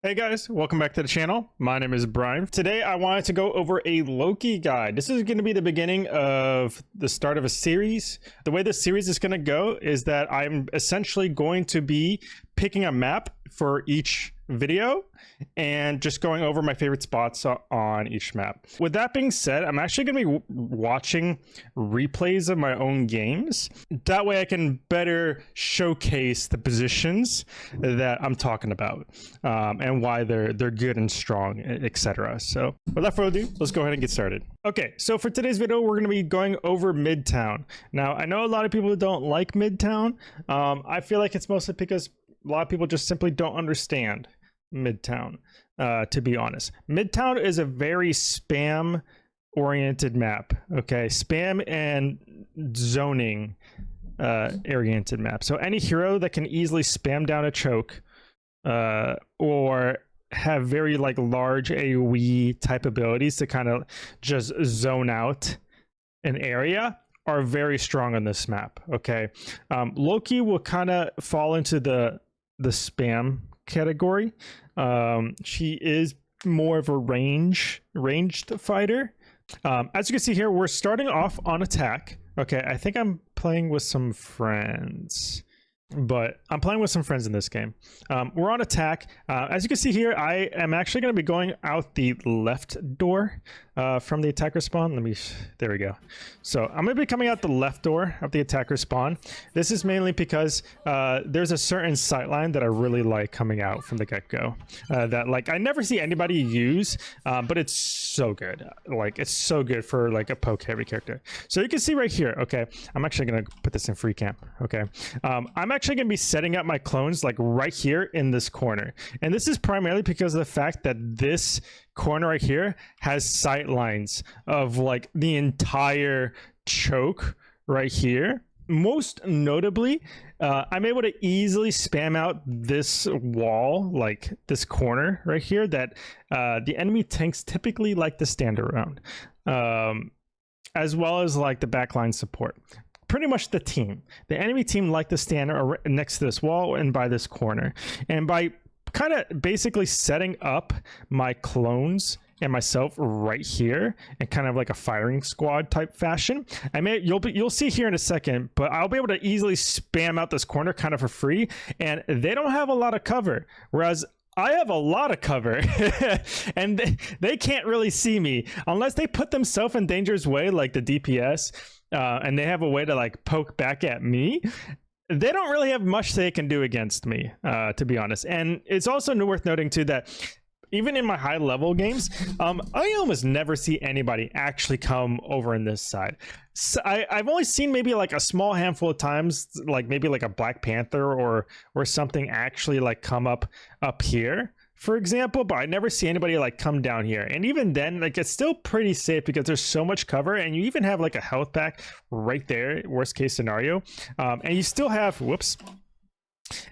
Hey guys, welcome back to the channel. My name is Brian. Today I wanted to go over a Loki guide. This is going to be the beginning of the start of a series. The way this series is going to go is that I'm essentially going to be picking a map for each video and just going over my favorite spots on each map. With that being said, I'm actually going to be watching replays of my own games. That way I can better showcase the positions that I'm talking about and why they're good and strong, etc. So without further ado, let's go ahead and get started. Okay, so for today's video, we're going to be going over Midtown. Now, I know a lot of people don't like Midtown. I feel like it's mostly because a lot of people just simply don't understand Midtown, to be honest. Midtown is a very spam oriented map. Okay, spam and zoning oriented map. So any hero that can easily spam down a choke or have very large AoE type abilities to kind of just zone out an area are very strong on this map. Okay, Loki will kind of fall into the spam category. She is more of a ranged fighter. As you can see here, we're starting off on attack. Okay, I think I'm playing with some friends, but I'm playing with some friends in this game. We're on attack. As you can see here, I am actually going to be going out the left door from the attacker spawn. There we go. So I'm going to be coming out the left door of the attacker spawn. This is mainly because there's a certain sightline that I really like coming out from the get-go that I never see anybody use, but it's so good. It's so good for a poke heavy character. So you can see right here. Okay, I'm actually going to put this in free camp. Okay, I'm actually going to be setting up my clones right here in this corner, and this is primarily because of the fact that this corner right here has sight lines of the entire choke right here. Most notably, I'm able to easily spam out this wall, this corner right here that the enemy tanks typically like to stand around, as well as the backline support. Pretty much the enemy team like to stand next to this wall and by this corner. And by kind of basically setting up my clones and myself right here in kind of a firing squad type fashion, you'll see here in a second, but I'll be able to easily spam out this corner kind of for free, and they don't have a lot of cover, whereas I have a lot of cover and they can't really see me unless they put themselves in danger's way, like the DPS, and they have a way to poke back at me. They don't really have much they can do against me, to be honest. And it's also worth noting too that even in my high level games, I almost never see anybody actually come over in this side. So I've only seen maybe a small handful of times, maybe a Black Panther or something actually come up here, for example, but I never see anybody come down here. And even then, it's still pretty safe because there's so much cover, and you even have a health pack right there, worst case scenario. And you still have,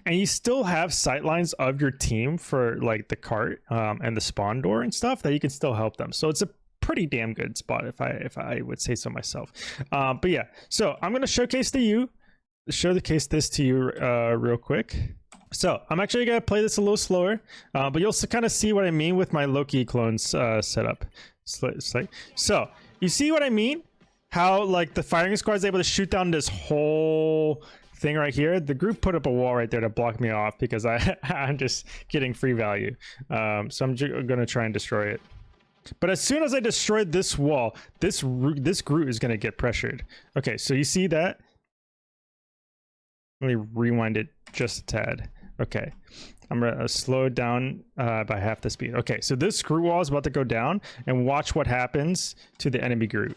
and you still have sightlines of your team for the cart and the spawn door and stuff that you can still help them. So it's a pretty damn good spot if I would say so myself. But yeah, so I'm going to showcase this to you real quick. So I'm actually going to play this a little slower, but you'll kind of see what I mean with my Loki clones setup. So you see what I mean? How the firing squad is able to shoot down this whole thing right here. The group put up a wall right there to block me off because I'm just getting free value. So I'm going to try and destroy it. But as soon as I destroy this wall, this group is going to get pressured. Okay, so you see that? Let me rewind it just a tad. Okay, I'm gonna slow it down by half the speed. Okay, so this screw wall is about to go down, and watch what happens to the enemy group.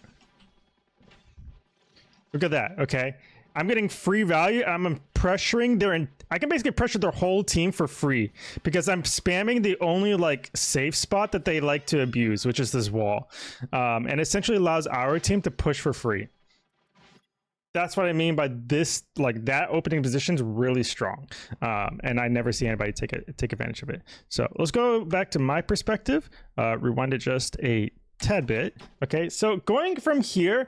Look at that. Okay, I'm getting free value. I'm pressuring I can basically pressure their whole team for free because I'm spamming the only safe spot that they like to abuse, which is this wall, and essentially allows our team to push for free. That's what I mean by this, that opening position is really strong, and I never see anybody take advantage of it. So let's go back to my perspective, rewind it just a tad bit. Okay, so going from here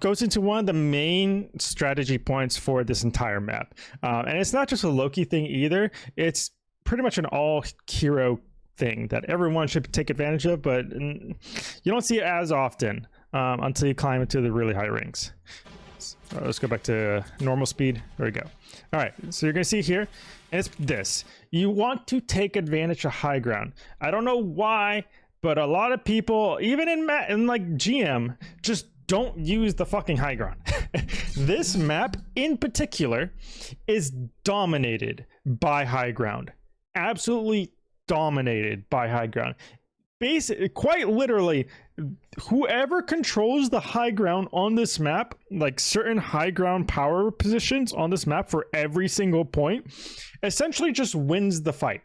goes into one of the main strategy points for this entire map, and it's not just a Loki thing either. It's pretty much an all hero thing that everyone should take advantage of, but you don't see it as often until you climb into the really high rings. Let's go back to normal speed. There we go. All right, so you're gonna see here, and it's this. You want to take advantage of high ground. I don't know why, but a lot of people, even in like GM, just don't use the fucking high ground. This map in particular is dominated by high ground. Absolutely dominated by high ground. Basically, quite literally, whoever controls the high ground on this map, like certain high ground power positions on this map for every single point, essentially just wins the fight.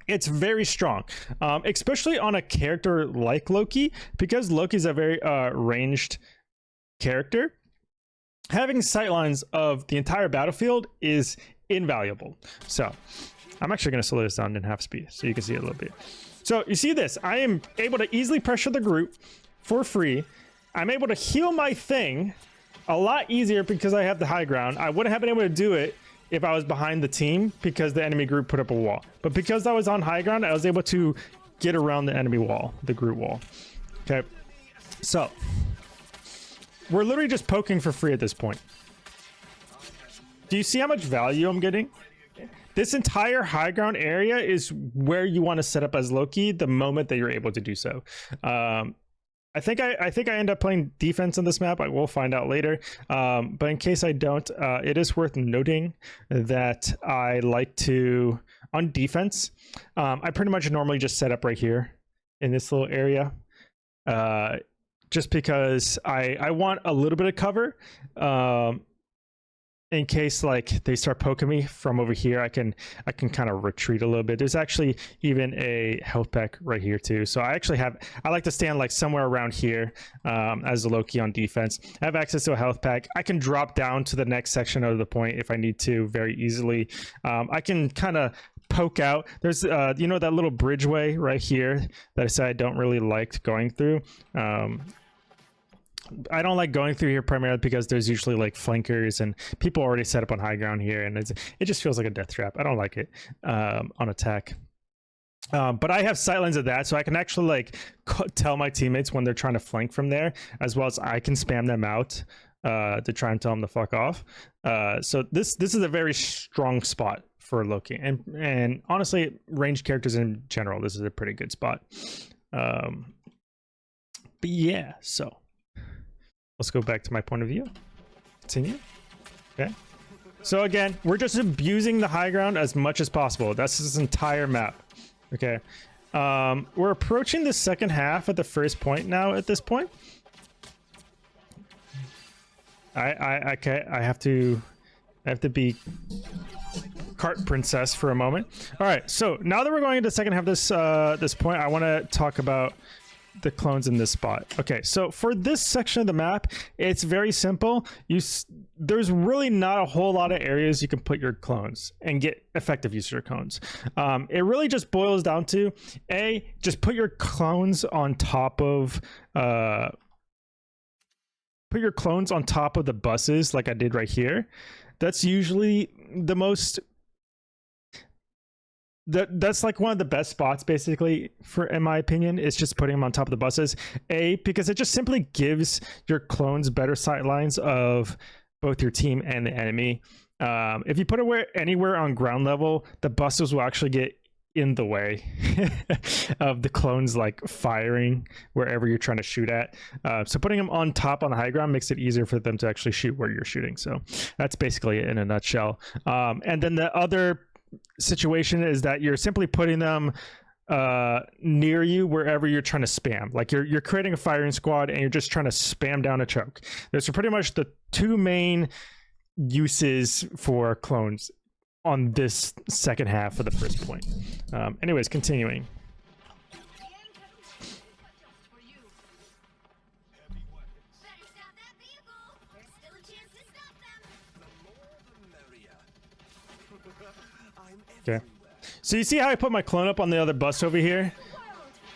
It's very strong, especially on a character like Loki, because Loki's a very ranged character. Having sightlines of the entire battlefield is invaluable. So I'm actually going to slow this down in half speed so you can see it a little bit. So you see this, I am able to easily pressure the group for free. I'm able to heal my thing a lot easier because I have the high ground. I wouldn't have been able to do it if I was behind the team because the enemy group put up a wall. But because I was on high ground, I was able to get around the enemy wall, the group wall. Okay, so we're literally just poking for free at this point. Do you see how much value I'm getting? This entire high ground area is where you want to set up as Loki the moment that you're able to do so. I think I end up playing defense on this map. I will find out later. But in case I don't, it is worth noting that I like to, on defense, I pretty much normally just set up right here in this little area. Just because I want a little bit of cover. In case like they start poking me from over here, I can kind of retreat a little bit. There's actually even a health pack right here too. So I like to stand like somewhere around here as a Loki on defense. I have access to a health pack. I can drop down to the next section of the point if I need to very easily. I can kind of poke out. There's you know, that little bridgeway right here that I said I don't really like going through. I don't like going through here primarily because there's usually like flankers and people already set up on high ground here, and it just feels like a death trap. I don't like it on attack. But I have sightlines of that, so I can actually like tell my teammates when they're trying to flank from there, as well as I can spam them out to try and tell them to fuck off. So this is a very strong spot for Loki, and honestly, ranged characters in general, this is a pretty good spot. But yeah, so let's go back to my point of view. Continue. Okay. So again, we're just abusing the high ground as much as possible. That's this entire map. Okay. We're approaching the second half at the first point now at this point. I have to be cart princess for a moment. All right. So now that we're going into the second half of this point, I want to talk about the clones in this spot. Okay, so for this section of the map, it's very simple. There's really not a whole lot of areas you can put your clones and get effective use of your clones. It really just boils down to just put your clones on top of the buses like I did right here. That's usually the most that's like one of the best spots basically in my opinion. It's just putting them on top of the buses, because it just simply gives your clones better sight lines of both your team and the enemy. If you put it anywhere on ground level, the buses will actually get in the way of the clones like firing wherever you're trying to shoot at. So putting them on top on the high ground makes it easier for them to actually shoot where you're shooting. So that's basically it in a nutshell. And then the other situation is that you're simply putting them near you wherever you're trying to spam. Like you're creating a firing squad and you're just trying to spam down a choke. Those are pretty much the two main uses for clones on this second half of the first point. Anyways, continuing. Okay, so you see how I put my clone up on the other bus over here?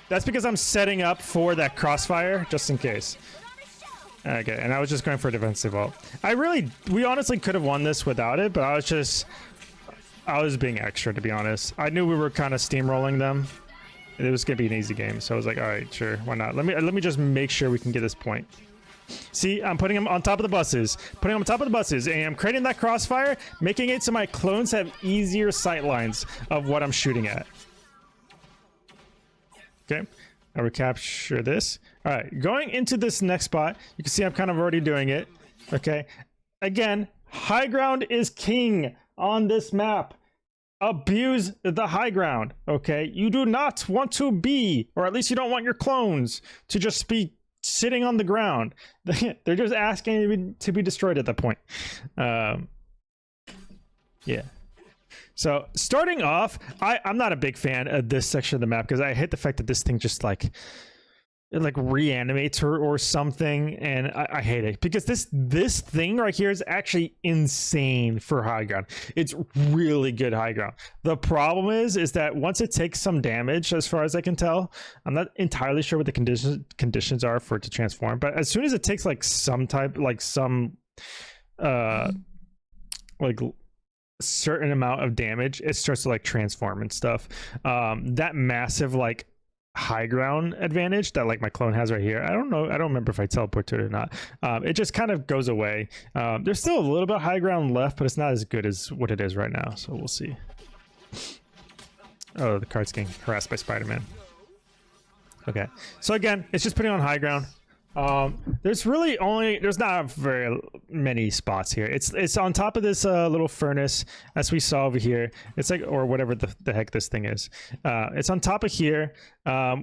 That's because I'm setting up for that crossfire just in case. Okay, and I was just going for a defensive ult. We honestly could have won this without it, but I was just I was being extra, to be honest. I knew we were kind of steamrolling them. It was gonna be an easy game, so I was like, all right, sure, why not? Let me just make sure we can get this point. See, I'm putting them on top of the buses, and I'm creating that crossfire, making it so my clones have easier sight lines of what I'm shooting at. Okay, now we capture this. All right, going into this next spot, you can see I'm kind of already doing it. Okay, again, high ground is king on this map. Abuse the high ground. Okay, you do not want to be, or at least you don't want your clones to just be sitting on the ground. They're just asking to be destroyed at that point. Yeah. So starting off, I'm not a big fan of this section of the map because I hate the fact that this thing just like reanimates her or something, and I hate it because this thing right here is actually insane for high ground. It's really good high ground. The problem is that once it takes some damage, as far as I can tell, I'm not entirely sure what the conditions are for it to transform, but as soon as it takes like some type, like some like certain amount of damage, it starts to like transform and stuff. That massive like high ground advantage that like my clone has right here, I don't remember if I teleport to it or not. It just kind of goes away. There's still a little bit of high ground left, but it's not as good as what it is right now, so we'll see. Oh, the card's getting harassed by Spider-Man. Okay, so again, it's just putting on high ground. There's not very many spots here. It's on top of this little furnace, as we saw over here. It's like, or whatever the heck this thing is. It's on top of here,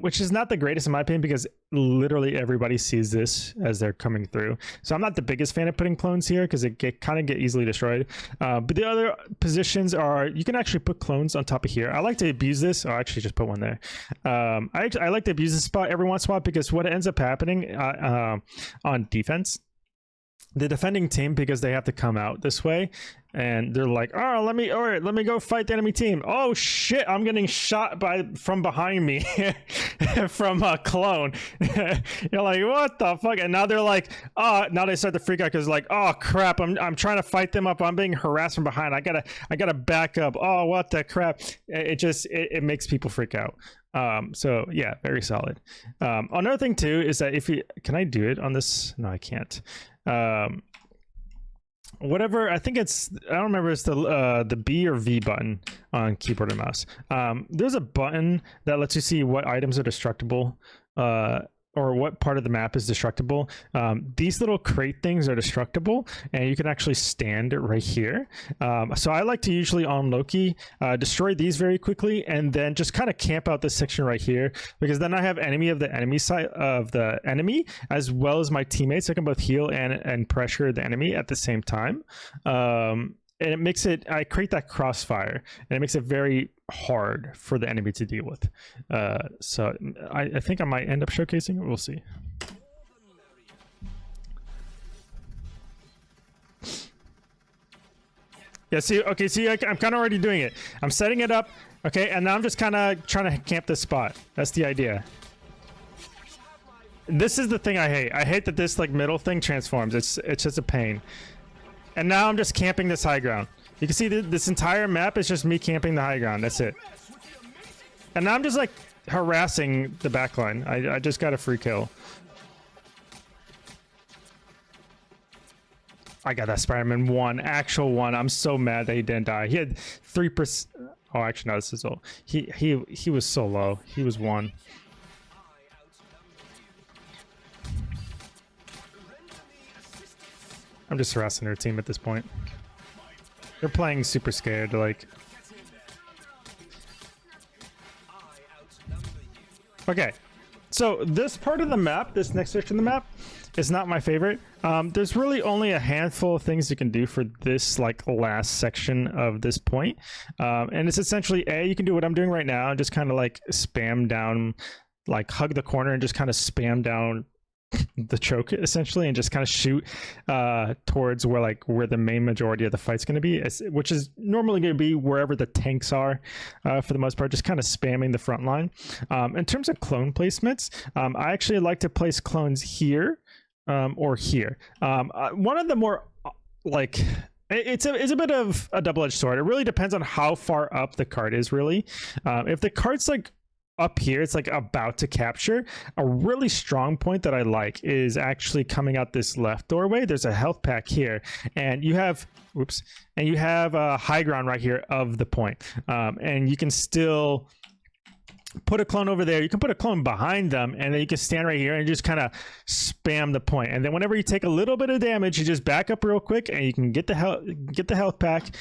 which is not the greatest in my opinion because literally everybody sees this as they're coming through. So I'm not the biggest fan of putting clones here because it kind of get easily destroyed. But the other positions are, you can actually put clones on top of here. I like to abuse this. Oh, I actually just put one there. I like to abuse this spot every once in a while because what ends up happening on defense, the defending team, because they have to come out this way and they're like, oh, let me go fight the enemy team. Oh shit, I'm getting shot from behind me from a clone. You're like, what the fuck? And now they're like, oh, now they start to freak out because like, oh crap, I'm trying to fight them up, I'm being harassed from behind, I gotta back up. Oh, what the crap. It makes people freak out. So yeah, very solid. Another thing too is that can I do it on this? No, I can't. Whatever, I think I don't remember, it's the B or V button on keyboard and mouse. There's a button that lets you see what items are destructible, or what part of the map is destructible. These little crate things are destructible, and you can actually stand right here. So I like to usually on Loki destroy these very quickly, and then just kind of camp out this section right here, because then I have enemy of the enemy side of the enemy, as well as my teammates. I can both heal and pressure the enemy at the same time. And it makes it, I create that crossfire, and it makes it very hard for the enemy to deal with. So I think I might end up showcasing it. We'll see. Yeah, see, okay, see, I'm kind of already doing it. I'm setting it up, okay, and now I'm just kind of trying to camp this spot. That's the idea. This is the thing I hate. I hate that this like middle thing transforms. It's just a pain. And now I'm just camping this high ground. You can see this entire map is just me camping the high ground. That's it. And now I'm just like harassing the backline. I just got a free kill. I got that Spider-Man one, actual one. I'm so mad that he didn't die. He had 3%. Oh, actually, no, this is all. He was so low. He was 1. I'm just harassing their team at this point. They're playing super scared, like... Okay, so this part of the map, this next section of the map, is not my favorite. There's really only a handful of things you can do for this like last section of this point. And it's essentially, you can do what I'm doing right now, just kind of like spam down, like hug the corner and just kind of spam down the choke essentially, and just kind of shoot towards where the main majority of the fight's going to be, which is normally going to be wherever the tanks are for the most part, just kind of spamming the front line. In terms of clone placements, I actually like to place clones here or here. One of the more like It's a bit of a double-edged sword. It really depends on how far up the card is, really. If the card's like up here, it's like about to capture, a really strong point that I like is actually coming out this left doorway. There's a health pack here, and you have and you have a high ground right here of the point, and you can still put a clone over there. You can put a clone behind them, and then you can stand right here and just kind of spam the point. And then whenever you take a little bit of damage, you just back up real quick, and you can get the health pack,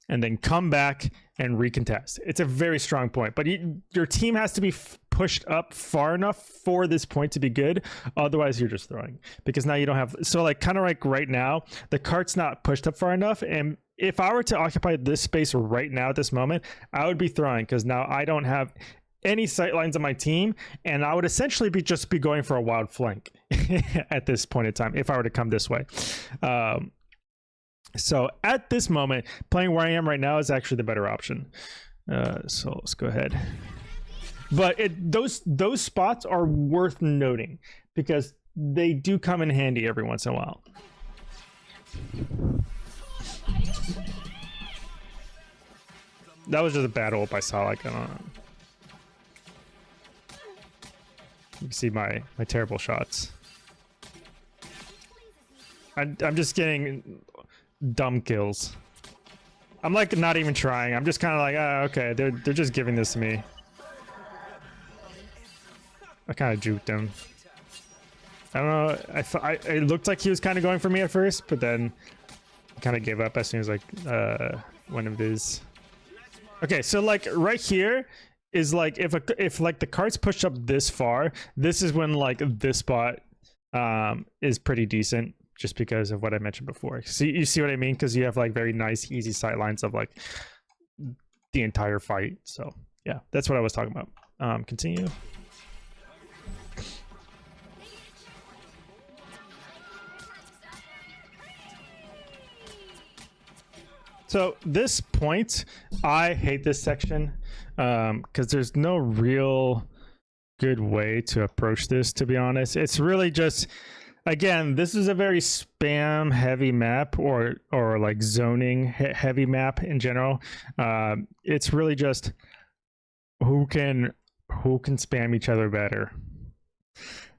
and then come back and recontest. It's a very strong point, but your team has to be pushed up far enough for this point to be good. Otherwise, you're just throwing, because now you don't have. So like kind of like right now, the cart's not pushed up far enough, and if I were to occupy this space right now at this moment, I would be throwing, because now I don't have any sight lines on my team, and I would essentially just be going for a wild flank at this point in time if I were to come this way. So at this moment, playing where I am right now is actually the better option. So let's go ahead. But those spots are worth noting, because they do come in handy every once in a while. That was just a bad ult I saw. Like, I don't know. You can see my terrible shots. I'm just getting dumb kills. I'm like not even trying. I'm just kind of like, okay, they're just giving this to me. I kind of juked him. I don't know. It looked like he was kind of going for me at first, but then I kind of gave up as soon as like one of his. Okay, so like right here is like if like the cart's pushed up this far, this is when like this spot is pretty decent, just because of what I mentioned before. See, you see what I mean? Because you have like very nice, easy sight lines of like the entire fight. So yeah, that's what I was talking about. Continue. So this point, I hate this section because there's no real good way to approach this, to be honest. It's really just, again, this is a very spam heavy map, or like zoning heavy map in general. It's really just who can spam each other better.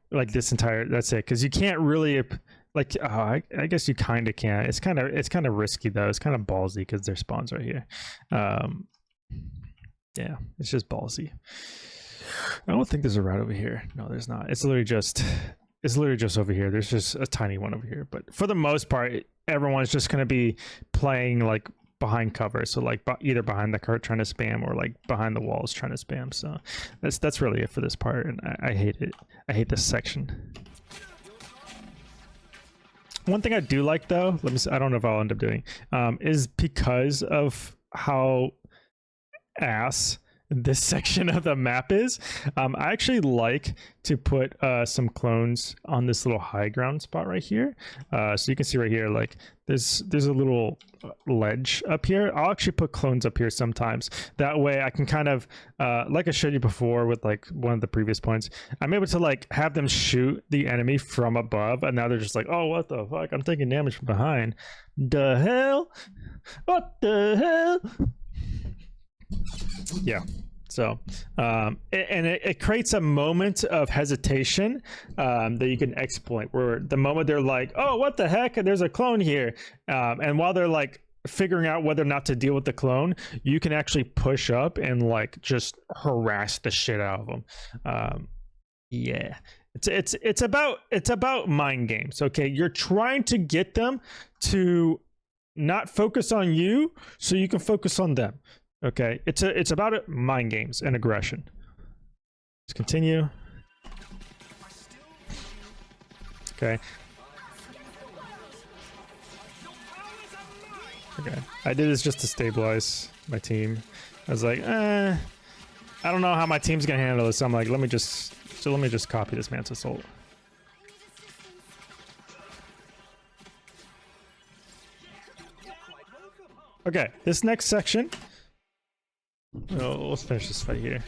Like this entire, that's it. Because you can't really like, I guess you kind of can. It's kind of risky though. It's kind of ballsy because their spawns right here. Yeah, it's just ballsy. I don't think there's a route over here. No, there's not. It's literally just over here. There's just a tiny one over here. But for the most part, everyone's just going to be playing like behind cover. So like either behind the cart trying to spam, or like behind the walls trying to spam. So that's really it for this part. And I hate it. I hate this section. One thing I do like though, let me see, I don't know if I'll end up doing, is because of how ass this section of the map is, I actually like to put some clones on this little high ground spot right here. So you can see right here, like there's a little ledge up here. I'll actually put clones up here sometimes. That way I can kind of, like I showed you before with like one of the previous points, I'm able to like have them shoot the enemy from above, and now they're just like, oh, what the fuck? I'm taking damage from behind. The hell? What the hell? Yeah. So it creates a moment of hesitation that you can exploit, where the moment they're like, oh, what the heck, there's a clone here, and while they're like figuring out whether or not to deal with the clone, you can actually push up and like just harass the shit out of them. Yeah, it's about mind games. Okay, you're trying to get them to not focus on you so you can focus on them. Okay, it's about mind games and aggression. Let's continue. Okay. Okay, I did this just to stabilize my team. I was like, I don't know how my team's gonna handle this. So I'm like, let me just copy this Mantis ult. Okay, this next section. Oh, let's finish this fight here.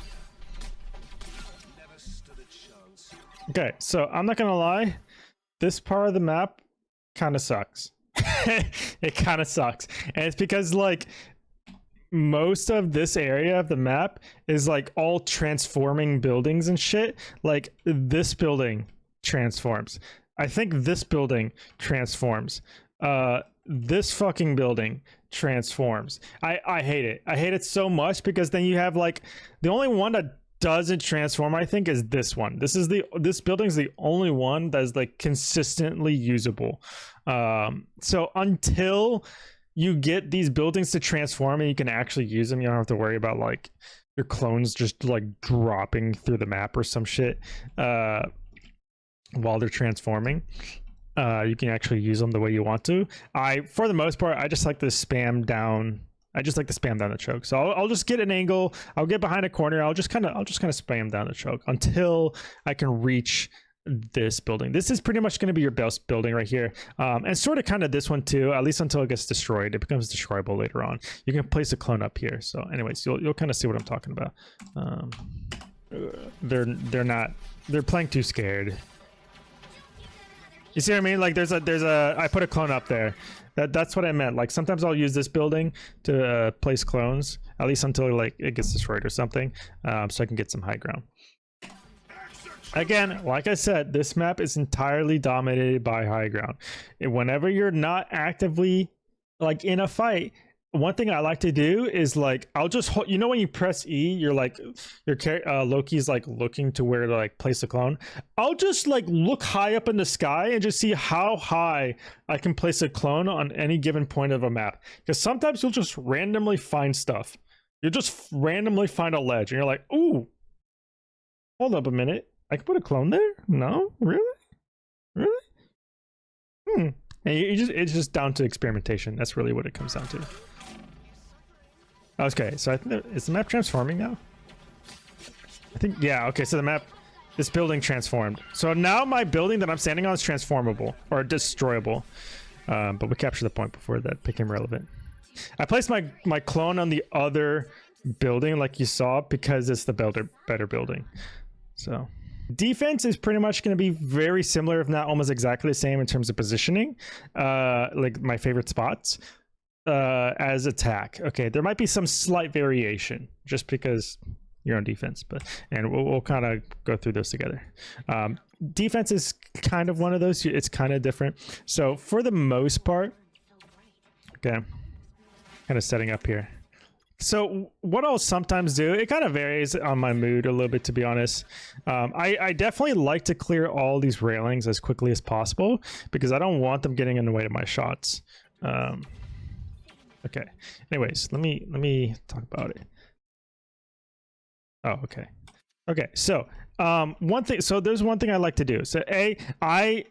Okay, so I'm not gonna lie, this part of the map kind of sucks. It kind of sucks, and it's because like most of this area of the map is like all transforming buildings and shit. Like this building transforms. I think this building transforms. This fucking building transforms. I hate it. I hate it so much because then you have like the only one that doesn't transform, I think, is this one. This building's the only one that is like consistently usable. So until you get these buildings to transform and you can actually use them, you don't have to worry about like your clones just like dropping through the map or some shit while they're transforming. You can actually use them the way you want to. For the most part, I just like to spam down. I just like to spam down the choke. So I'll just get an angle. I'll get behind a corner. I'll just kind of spam down the choke until I can reach this building. This is pretty much going to be your best building right here, and sort of kind of this one too, at least until it gets destroyed. It becomes destroyable later on. You can place a clone up here. So anyways, you'll kind of see what I'm talking about. They're playing too scared. You see what I mean? Like I put a clone up there. That's what I meant. Like sometimes I'll use this building to place clones, at least until like it gets destroyed or something, so I can get some high ground. Again, like I said, this map is entirely dominated by high ground. Whenever you're not actively like in a fight, one thing I like to do is like I'll just hold, you know, when you press E, you're like Loki's like looking to where to like place a clone. I'll just like look high up in the sky and just see how high I can place a clone on any given point of a map, because sometimes you'll just randomly find stuff. You'll just randomly find a ledge and you're like, ooh, hold up a minute, I can put a clone there? No, really? And it's just down to experimentation. That's really what it comes down to. Okay, so I think is the map transforming now? I think, yeah, okay, so this building transformed. So now my building that I'm standing on is transformable, or destroyable. But we captured the point before that became relevant. I placed my clone on the other building like you saw because it's the better building. So defense is pretty much going to be very similar, if not almost exactly the same in terms of positioning, like my favorite spots. As attack, okay, there might be some slight variation just because you're on defense, and we'll kind of go through those together. Defense is kind of one of those. It's kind of different. So for the most part, okay, kind of setting up here. So what I'll sometimes do, it kind of varies on my mood a little bit, to be honest. I definitely like to clear all these railings as quickly as possible because I don't want them getting in the way of my shots. Okay. Anyways, let me talk about it. Oh, okay. Okay. So, there's one thing I like to do. So,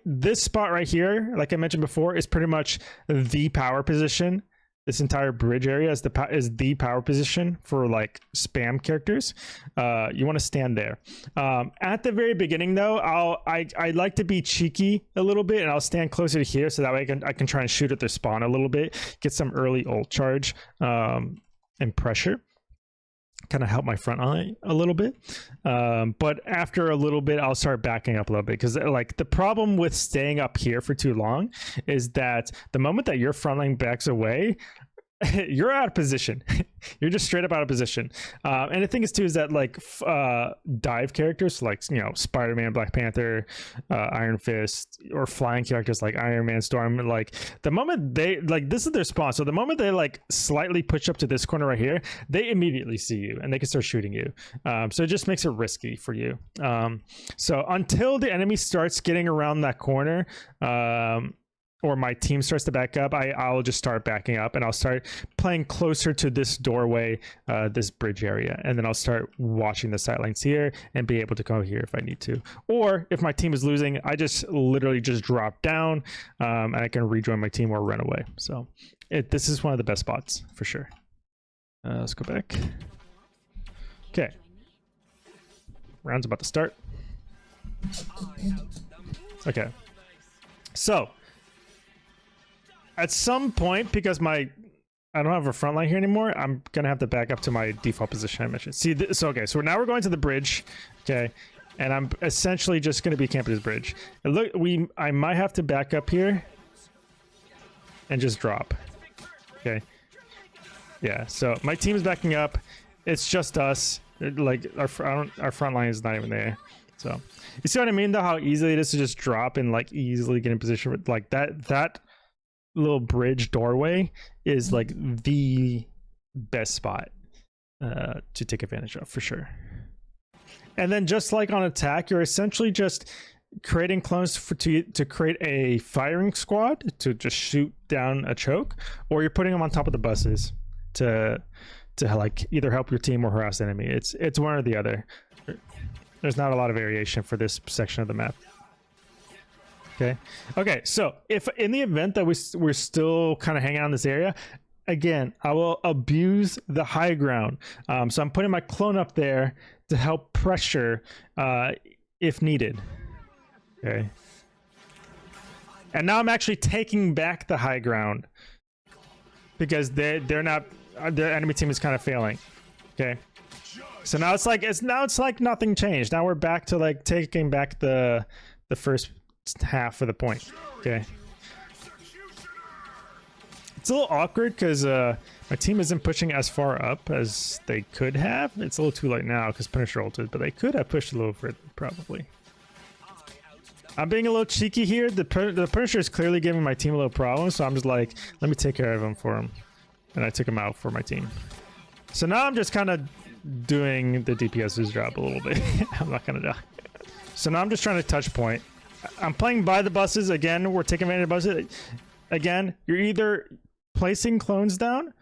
this spot right here, like I mentioned before, is pretty much the power position. This entire bridge area is the power position for like spam characters. You want to stand there. At the very beginning though, I like to be cheeky a little bit, and I'll stand closer to here so that way I can try and shoot at their spawn a little bit, get some early ult charge and pressure. Kind of help my front line a little bit, but after a little bit I'll start backing up a little bit, because like the problem with staying up here for too long is that the moment that your front line backs away, you're out of position. You're just straight up out of position. And the thing is too is that like dive characters like, you know, Spider-Man, Black Panther, Iron Fist, or flying characters like Iron Man, Storm, like the moment they like, this is their spawn, so the moment they like slightly push up to this corner right here, they immediately see you and they can start shooting you. So it just makes it risky for you. So until the enemy starts getting around that corner, or my team starts to back up, I'll just start backing up and I'll start playing closer to this doorway, this bridge area, and then I'll start watching the sightlines here and be able to go here if I need to. Or if my team is losing, I just literally just drop down, and I can rejoin my team or run away. So this is one of the best spots for sure. Let's go back. Okay, round's about to start. Okay, so at some point, because I don't have a front line here anymore, I'm gonna have to back up to my default position I mentioned. See, okay, so now we're going to the bridge, okay, and I'm essentially just gonna be camping this bridge. And look, I might have to back up here. and just drop. Okay. Yeah, so my team is backing up. It's just us. Like our front line is not even there. So you see what I mean though, how easily it is to just drop and like easily get in position with like that little bridge doorway is like the best spot to take advantage of for sure. And then just like on attack, you're essentially just creating clones to create a firing squad to just shoot down a choke, or you're putting them on top of the buses to like either help your team or harass the enemy. It's one or the other. There's not a lot of variation for this section of the map. Okay, so if in the event that we're still kind of hanging out in this area, again, I will abuse the high ground. So I'm putting my clone up there to help pressure if needed. Okay. And now I'm actually taking back the high ground because they're not, their enemy team is kind of failing. Okay. So now it's like nothing changed. Now we're back to like taking back the first half of the point. Okay. It's a little awkward because my team isn't pushing as far up as they could have. It's a little too late now because Punisher ulted, but they could have pushed a little further probably. I'm being a little cheeky here. The Punisher is clearly giving my team a little problem, so I'm just like, let me take care of him for him. And I took him out for my team. So now I'm just kind of doing the DPS's job a little bit. I'm not gonna die. So now I'm just trying to touch point. I'm playing by the buses again. We're taking advantage of buses. Again, you're either placing clones down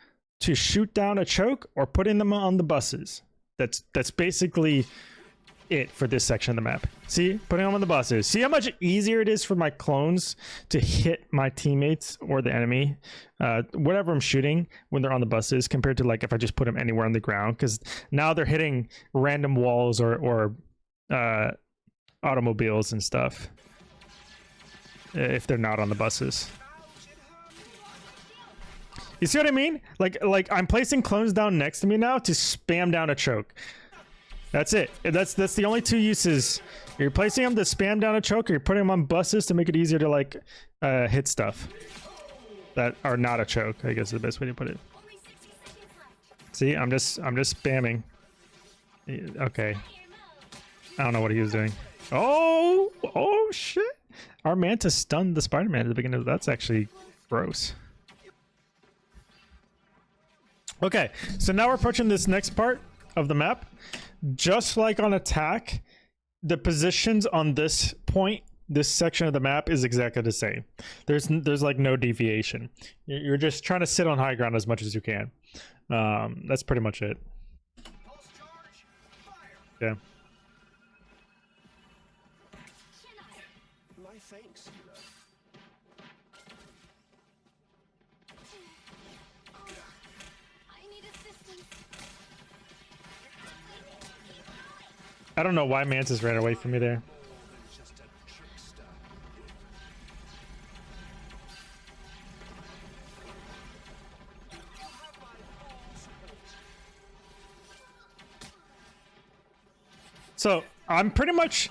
to shoot down a choke or putting them on the buses. That's basically it for this section of the map. See, putting them on the buses. See how much easier it is for my clones to hit my teammates or the enemy, whatever I'm shooting when they're on the buses, compared to like if I just put them anywhere on the ground, because now they're hitting random walls or automobiles and stuff if they're not on the buses. You see what I mean? Like I'm placing clones down next to me now to spam down a choke. That's it. That's the only two uses. You're placing them to spam down a choke, or you're putting them on buses to make it easier to like hit stuff that are not a choke, I guess is the best way to put it. See, I'm just spamming. Okay. I don't know what he was doing. Oh shit. Our Manta stunned the Spider-Man at the beginning. That's actually gross. Okay, so now we're approaching this next part of the map. Just like on attack, the positions on this point, this section of the map is exactly the same. There's like no deviation. You're just trying to sit on high ground as much as you can. That's pretty much it. Yeah. My thanks, I don't know why Mantis ran away from me there. So I'm pretty much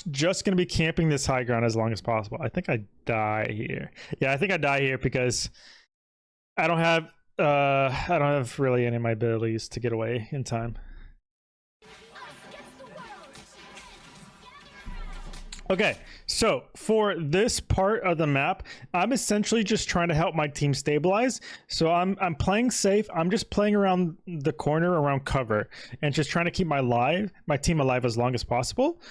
just gonna be camping this high ground as long as possible. I think I die here. Yeah, I think I die here because I don't have really any of my abilities to get away in time. Okay, so for this part of the map, I'm essentially just trying to help my team stabilize. So I'm playing safe. I'm just playing around the corner, around cover, and just trying to keep my team alive as long as possible.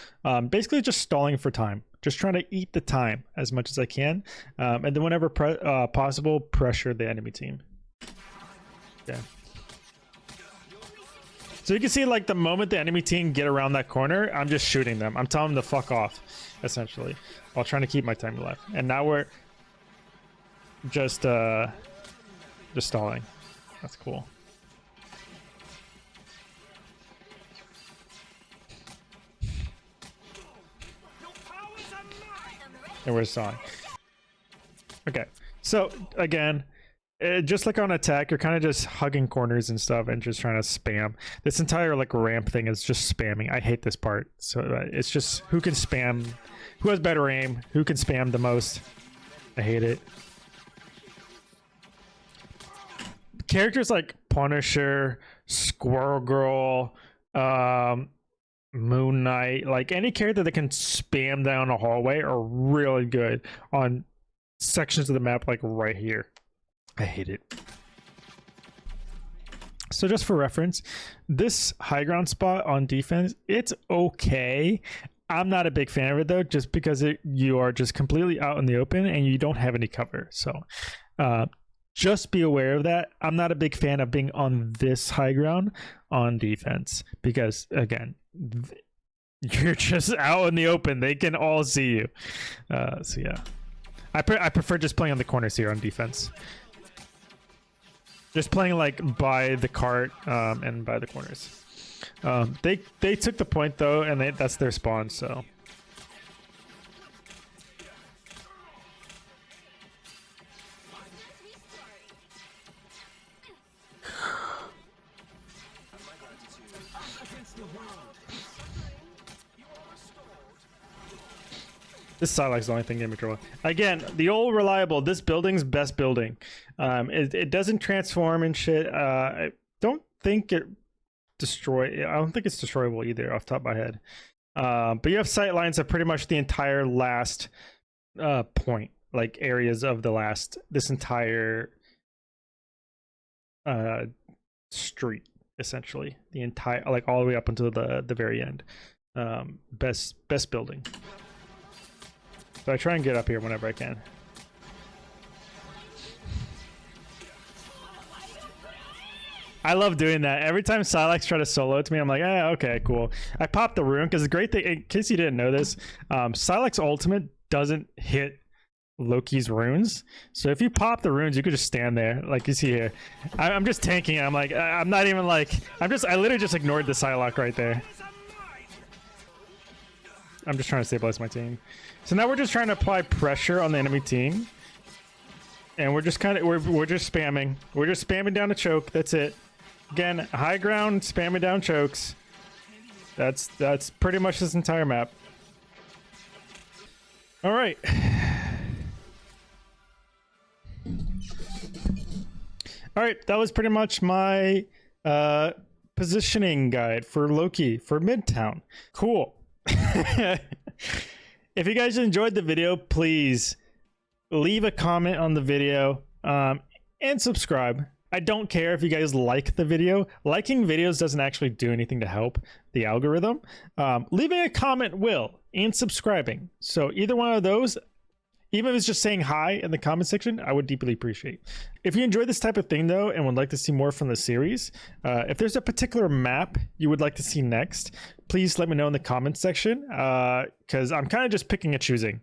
Basically just stalling for time. Just trying to eat the time as much as I can. And then whenever possible, pressure the enemy team. Yeah. So you can see, like, the moment the enemy team get around that corner, I'm just shooting them. I'm telling them to fuck off, essentially, while trying to keep my time alive. And now we're just stalling. That's cool. And we're stalling. Okay, so again, just like on attack, you're kind of just hugging corners and stuff and just trying to spam. This entire like ramp thing is just spamming. I hate this part. So it's just who can spam, who has better aim, who can spam the most. I hate it. Characters like Punisher, Squirrel Girl, Moon Knight, like any character that can spam down a hallway are really good on sections of the map like right here. I hate it. So just for reference, this high ground spot on defense, it's okay. I'm not a big fan of it though, just because you are just completely out in the open and you don't have any cover. So just be aware of that. I'm not a big fan of being on this high ground on defense because, again, you're just out in the open. They can all see you. So yeah, I prefer just playing on the corners here on defense. Just playing like by the cart and by the corners. They took the point though, and that's their spawn. So. This Silex is the only thing getting me trouble. Again, the old reliable. This building's best building. It doesn't transform and shit. I don't think it I don't think it's destroyable either, off the top of my head. But you have sight lines of pretty much the entire last point, like areas of this entire street, essentially. The entire, like all the way up until the very end. Best building. So I try and get up here whenever I can. I love doing that. Every time Silex try to solo it to me, I'm like, okay, cool. I popped the rune because the great thing, in case you didn't know this, Silex ultimate doesn't hit Loki's runes. So if you pop the runes, you could just stand there, like you see here. I'm just tanking. I'm like, I'm not even like, I literally just ignored the Psylocke right there. I'm just trying to stabilize my team. So now we're just trying to apply pressure on the enemy team. And we're just kind of, we're just spamming. We're just spamming down a choke. That's it. Again, high ground, spamming down chokes. That's pretty much this entire map. All right. All right, that was pretty much my positioning guide for Loki for Midtown. Cool. If you guys enjoyed the video, please leave a comment on the video and subscribe. I don't care if you guys like the video. Liking videos doesn't actually do anything to help the algorithm. Leaving a comment will, and subscribing. So either one of those, even if it's just saying hi in the comment section, I would deeply appreciate. If you enjoy this type of thing though, and would like to see more from the series, if there's a particular map you would like to see next, please let me know in the comment section, because I'm kind of just picking and choosing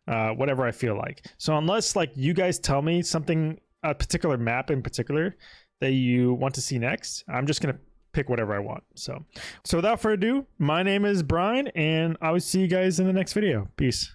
whatever I feel like. So unless like you guys tell me something, a particular map in particular that you want to see next, I'm just going to pick whatever I want. So without further ado, my name is Brian, and I will see you guys in the next video. Peace.